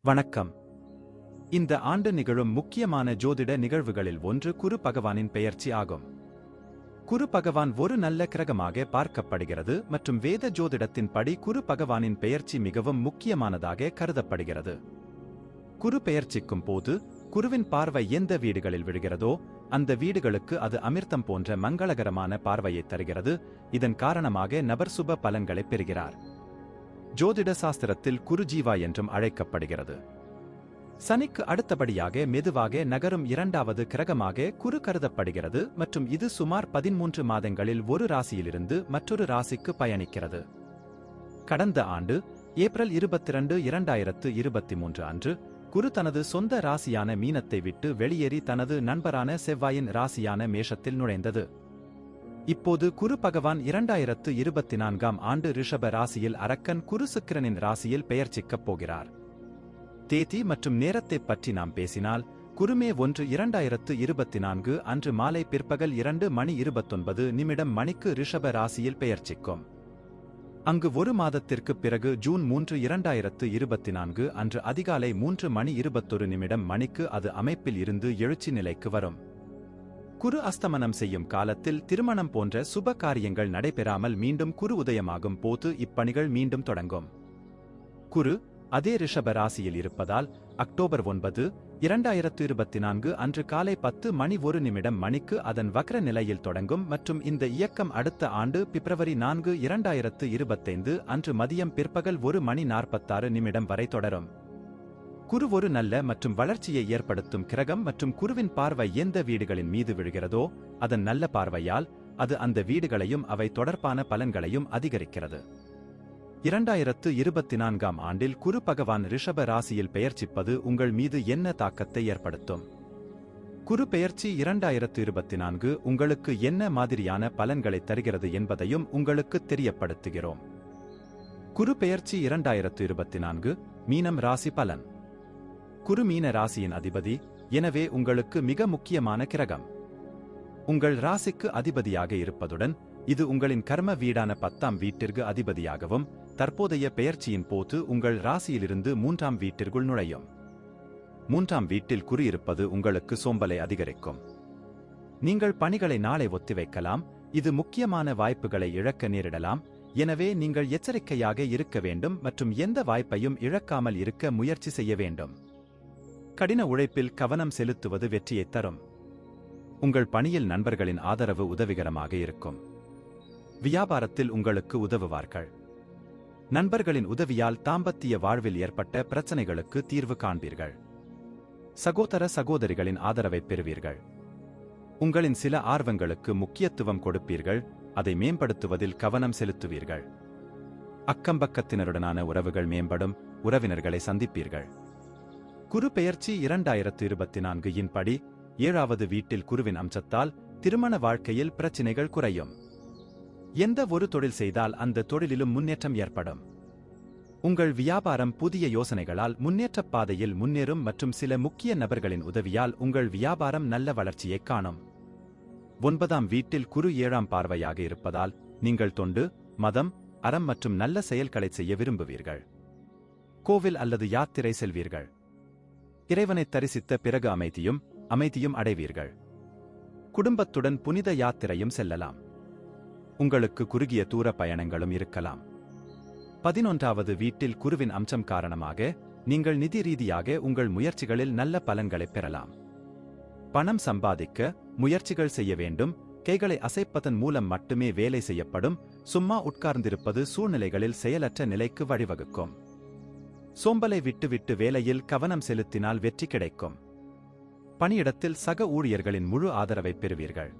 வணக்கம். இந்த ஆண்டு நிகழும் முக்கியமான ஜோதிட நிகழ்வுகளில் ஒன்று குரு பகவானின் பெயர்ச்சி ஆகும். குரு பகவான் ஒரு நல்ல கிரகமாக பார்க்கப்படுகிறது மற்றும் வேத ஜோதிடத்தின் படி குரு பகவானின் பெயர்ச்சி மிகவும் முக்கியமானதாக கருதப்படுகிறது. குரு பெயர்ச்சிக்கும் போது குருவின் பார்வை எந்த வீடுகளில் விழுகிறதோ அந்த வீடுகளுக்கு அது அமிர்தம் போன்ற மங்களகரமான பார்வையை தருகிறது. இதன் காரணமாக நபர் சுப பலன்களை பெறுகிறார். ஜோதிட சாஸ்திரத்தில் குரு ஜீவா என்றும் அழைக்கப்படுகிறது. சனிக்கு அடுத்தபடியாக மெதுவாக நகரும் இரண்டாவது கிரகமாக குரு கருதப்படுகிறது மற்றும் இது சுமார் 13 மாதங்களில் ஒரு ராசியிலிருந்து மற்றொரு ராசிக்கு பயணிக்கிறது. கடந்த ஆண்டு ஏப்ரல் 22, 2023 அன்று குரு தனது சொந்த ராசியான மீனத்தை விட்டு வெளியேறி தனது நண்பரான செவ்வாயின் ராசியான மேஷத்தில் நுழைந்தது. இப்போது குரு பகவான் 2024ஆம் ஆண்டு ரிஷப ராசியில் அரக்கன் குரு சுக்கிரனின் ராசியில் பெயர்ச்சிக்கப் போகிறார். தேதி மற்றும் நேரத்தைப் பற்றி நாம் பேசினால் குரு மே 1, 2024 அன்று மாலை பிற்பகல் 2:29 மணிக்கு ரிஷப ராசியில் பெயர்ச்சிக்கும். அங்கு ஒரு மாதத்திற்குப் பிறகு ஜூன் 3, 2024 அன்று அதிகாலை 3:21 மணிக்கு அது அமைப்பில் இருந்து எழுச்சி நிலைக்கு வரும். குரு அஸ்தமனம் செய்யும் காலத்தில் திருமணம் போன்ற சுப காரியங்கள் நடைபெறாமல் மீண்டும் குரு உதயமாகும் போது இப்பணிகள் மீண்டும் தொடங்கும். குரு அதே ரிஷப ராசியில் இருப்பதால் அக்டோபர் 9, 2024 அன்று காலை 10:01 மணிக்கு அதன் வக்ர நிலையில் தொடங்கும் மற்றும் இந்த இயக்கம் அடுத்த ஆண்டு பிப்ரவரி 4, 2025 அன்று மதியம் பிற்பகல் 1:46 வரை தொடரும். குரு ஒரு நல்ல மற்றும் வளர்ச்சியை ஏற்படுத்தும் கிரகம் மற்றும் குருவின் பார்வை எந்த வீடுகளின் மீது விழுகிறதோ அதன் நல்ல பார்வையால் அது அந்த வீடுகளையும் அவை தொடர்பான பலன்களையும் அதிகரிக்கிறது. 2024ஆம் ஆண்டில் குரு பகவான் ரிஷப ராசியில் பெயர்ச்சிப்பது உங்கள் மீது என்ன தாக்கத்தை ஏற்படுத்தும்? குரு பெயர்ச்சி 2024 உங்களுக்கு என்ன மாதிரியான பலன்களை தருகிறது என்பதையும் உங்களுக்கு தெரியப்படுத்துகிறோம். குரு பெயர்ச்சி 2024 மீனம் ராசி பலன். குரு மீன ராசியின் அதிபதி, எனவே உங்களுக்கு மிக முக்கியமான கிரகம். உங்கள் ராசிக்கு அதிபதியாக இருப்பதுடன் இது உங்களின் கர்ம வீடான 10ஆம் வீட்டிற்கு அதிபதியாகவும் தற்போதைய பெயர்ச்சியின் போது உங்கள் ராசியிலிருந்து 3ஆம் வீட்டிற்குள் நுழையும். 3ஆம் வீட்டில் குரு இருப்பது உங்களுக்கு சோம்பலை அதிகரிக்கும். நீங்கள் பணிகளை நாளை ஒத்திவைக்கலாம், இது முக்கியமான வாய்ப்புகளை இழக்க நேரிடலாம். எனவே நீங்கள் எச்சரிக்கையாக இருக்க வேண்டும் மற்றும் எந்த வாய்ப்பையும் இழக்காமல் இருக்க முயற்சி செய்ய வேண்டும். கடின உழைப்பில் கவனம் செலுத்துவது வெற்றியைத் தரும். உங்கள் பணியில் நண்பர்களின் ஆதரவு உதவிகரமாக இருக்கும். வியாபாரத்தில் உங்களுக்கு உதவுவார்கள். நண்பர்களின் உதவியால் தாம்பத்திய வாழ்வில் ஏற்பட்ட பிரச்சனைகளுக்கு தீர்வு காண்பீர்கள். சகோதர சகோதரிகளின் ஆதரவை பெறுவீர்கள். உங்களின் சில ஆர்வங்களுக்கு முக்கியத்துவம் கொடுப்பீர்கள், அதை மேம்படுத்துவதில் கவனம் செலுத்துவீர்கள். அக்கம்பக்கத்தினருடனான உறவுகள் மேம்படும், உறவினர்களை சந்திப்பீர்கள். குரு பெயர்ச்சி 2024 படி 7வது வீட்டில் குருவின் அம்சத்தால் திருமண வாழ்க்கையில் பிரச்சினைகள் குறையும். எந்த ஒரு தொழில் செய்தால் அந்த தொழிலிலும் முன்னேற்றம் ஏற்படும். உங்கள் வியாபாரம் புதிய யோசனைகளால் முன்னேற்றப் பாதையில் முன்னேறும் மற்றும் சில முக்கிய நபர்களின் உதவியால் உங்கள் வியாபாரம் நல்ல வளர்ச்சியைக் காணும். 9ஆம் வீட்டில் குரு 7ஆம் பார்வையாக இருப்பதால் நீங்கள் தொண்டு, மதம், அறம் மற்றும் நல்ல செயல்களை செய்ய விரும்புவீர்கள். கோவில் அல்லது யாத்திரை செல்வீர்கள். இறைவனை தரிசித்த பிறகு அமைதியும் அடைவீர்கள். குடும்பத்துடன் புனித யாத்திரையும் செல்லலாம். உங்களுக்கு குறுகிய தூர பயணங்களும் இருக்கலாம். 11வது வீட்டில் குருவின் அம்சம் காரணமாக நீங்கள் நிதி ரீதியாக உங்கள் முயற்சிகளில் நல்ல பலன்களைப் பெறலாம். பணம் சம்பாதிக்க முயற்சிகள் செய்ய வேண்டும். கைகளை அசைப்பதன் மூலம் மட்டுமே வேலை செய்யப்படும். சும்மா உட்கார்ந்திருப்பது சூழ்நிலைகளில் செயலற்ற நிலைக்கு வழிவகுக்கும். சோம்பலை விட்டுவிட்டு வேலையில் கவனம் செலுத்தினால் வெற்றி கிடைக்கும். பணியிடத்தில் சக ஊழியர்களின் முழு ஆதரவை பெறுவீர்கள்.